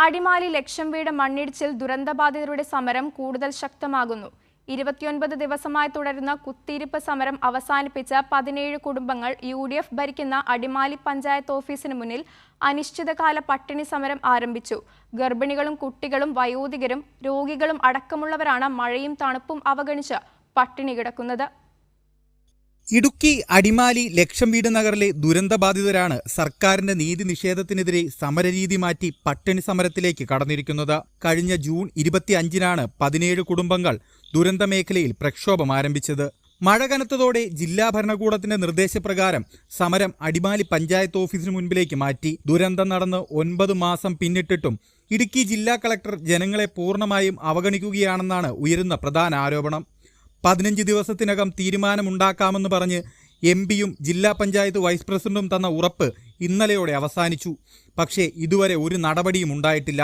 അടിമാലി ലക്ഷം വീട് മണ്ണിടിച്ചിൽ ദുരന്തബാധിതരുടെ സമരം കൂടുതൽ ശക്തമാകുന്നു. 29 ദിവസമായി തുടരുന്ന കുത്തിയിരിപ്പ് സമരം അവസാനിപ്പിച്ച 17 കുടുംബങ്ങൾ UDF ഭരിക്കുന്ന അടിമാലി പഞ്ചായത്ത് ഓഫീസിന് മുന്നിൽ അനിശ്ചിതകാല പട്ടിണി സമരം ആരംഭിച്ചു. ഗർഭിണികളും കുട്ടികളും വയോധികരും രോഗികളും അടക്കമുള്ളവരാണ് മഴയും തണുപ്പും അവഗണിച്ച് പട്ടിണി കിടക്കുന്നത്. ഇടുക്കി അടിമാലി ലക്ഷം വീട് നഗറിലെ ദുരന്തബാധിതരാണ് സർക്കാരിന്റെ നീതി നിഷേധത്തിനെതിരെ സമരരീതി മാറ്റി പട്ടിണി സമരത്തിലേക്ക് കടന്നിരിക്കുന്നത്. കഴിഞ്ഞ ജൂൺ 25-നാണ് 17 കുടുംബങ്ങൾ ദുരന്തമേഖലയിൽ പ്രക്ഷോഭം ആരംഭിച്ചത്. മഴ കനത്തതോടെ ജില്ലാ ഭരണകൂടത്തിന്റെ നിർദ്ദേശപ്രകാരം സമരം അടിമാലി പഞ്ചായത്ത് ഓഫീസിന് മുൻപിലേക്ക് മാറ്റി. ദുരന്തം നടന്ന് 9 മാസം പിന്നിട്ടിട്ടും ഇടുക്കി ജില്ലാ കളക്ടർ ജനങ്ങളെ പൂർണ്ണമായും അവഗണിക്കുകയാണെന്നാണ് ഉയരുന്ന പ്രധാന ആരോപണം. 15 ദിവസത്തിനകം തീരുമാനമുണ്ടാക്കാമെന്ന് പറഞ്ഞ് MP-യും ജില്ലാ പഞ്ചായത്ത് വൈസ് പ്രസിഡന്റും തന്ന ഉറപ്പ് ഇന്നലെയോടെ അവസാനിച്ചു. പക്ഷേ ഇതുവരെ ഒരു നടപടിയും ഉണ്ടായിട്ടില്ല.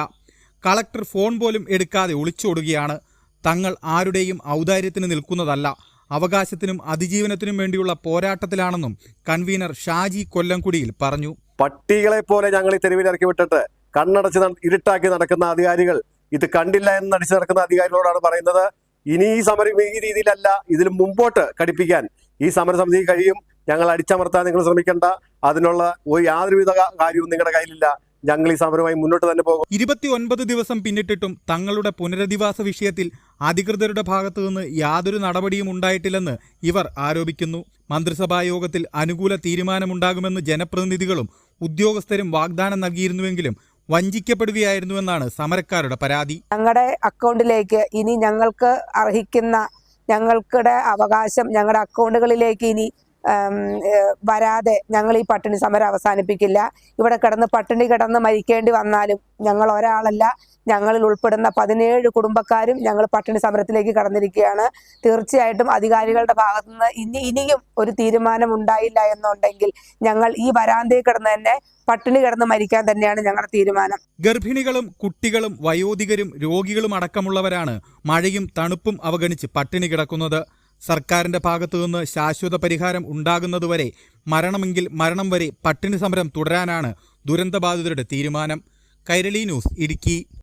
കളക്ടർ ഫോൺ പോലും എടുക്കാതെ ഒളിച്ചോടുകയാണ്. തങ്ങൾ ആരുടെയും ഔദാര്യത്തിന് നിൽക്കുന്നതല്ല, അവകാശത്തിനും അതിജീവനത്തിനും വേണ്ടിയുള്ള പോരാട്ടത്തിലാണെന്നും കൺവീനർ ഷാജി കൊല്ലംകുടിയിൽ പറഞ്ഞു. പട്ടികളെ പോലെ ഞങ്ങൾ ഈ തെരുവിലിറക്കി വിട്ടിട്ട് കണ്ണടച്ച് ഇരുട്ടാക്കി നടക്കുന്ന അധികാരികൾ ഇത് കണ്ടില്ല എന്ന് നടിച്ചു നടക്കുന്ന അധികാരികളോടാണ് പറയുന്നത്. ഇനി ഈ സമരം ഈ രീതിയിലല്ല, ഇതിൽ മുമ്പോട്ട് ഘടിപ്പിക്കാൻ ഈ സമരസമിതി കഴിയും. ഞങ്ങൾ അടിച്ചമർത്താൻ നിങ്ങൾ ശ്രമിക്കേണ്ട, അതിനുള്ള യാതൊരുവിധ കാര്യവും നിങ്ങളുടെ കയ്യിലില്ല. ഞങ്ങൾ ഈ സമരവുമായി മുന്നോട്ട് തന്നെ പോകും. 29 ദിവസം പിന്നിട്ടിട്ടും തങ്ങളുടെ പുനരധിവാസ വിഷയത്തിൽ അധികൃതരുടെ ഭാഗത്തു നിന്ന് യാതൊരു നടപടിയും ഉണ്ടായിട്ടില്ലെന്ന് ഇവർ ആരോപിക്കുന്നു. മന്ത്രിസഭാ യോഗത്തിൽ അനുകൂല തീരുമാനമുണ്ടാകുമെന്ന് ജനപ്രതിനിധികളും ഉദ്യോഗസ്ഥരും വാഗ്ദാനം നൽകിയിരുന്നുവെങ്കിലും വഞ്ചിക്കപ്പെടുകയായിരുന്നുവെന്നാണ് സമരക്കാരുടെ പരാതി. ഞങ്ങളുടെ അക്കൗണ്ടിലേക്ക് ഇനി ഞങ്ങൾക്ക് അർഹിക്കുന്ന ഞങ്ങളുടെ അവകാശം ഞങ്ങളുടെ അക്കൗണ്ടുകളിലേക്ക് ഇനി വരാതെ ഞങ്ങൾ ഈ പട്ടിണി സമരം അവസാനിപ്പിക്കില്ല. ഇവിടെ കിടന്ന് പട്ടിണി കിടന്ന് മരിക്കേണ്ടി വന്നാലും ഞങ്ങൾ ഒരാളല്ല, ഞങ്ങളിൽ ഉൾപ്പെടുന്ന 17 കുടുംബക്കാരും ഞങ്ങൾ പട്ടിണി സമരത്തിലേക്ക് കടന്നിരിക്കുകയാണ്. തീർച്ചയായിട്ടും അധികാരികളുടെ ഭാഗത്തുനിന്ന് ഇനിയും ഒരു തീരുമാനം ഉണ്ടായില്ല എന്നുണ്ടെങ്കിൽ ഞങ്ങൾ ഈ വരാന്തയിൽ കിടന്ന് തന്നെ പട്ടിണി കിടന്ന് മരിക്കാൻ തന്നെയാണ് ഞങ്ങളുടെ തീരുമാനം. ഗർഭിണികളും കുട്ടികളും വയോധികരും രോഗികളും അടക്കമുള്ളവരാണ് മഴയും തണുപ്പും അവഗണിച്ച് പട്ടിണി കിടക്കുന്നത്. സർക്കാരിന്റെ ഭാഗത്തുനിന്ന് ശാശ്വത പരിഹാരം ഉണ്ടാകുന്നതുവരെ മരണമെങ്കിൽ മരണം വരെ പട്ടിണി സമരം തുടരാനാണ് ദുരന്തബാധിതരുടെ തീരുമാനം. കൈരളി ന്യൂസ്, ഇടുക്കി.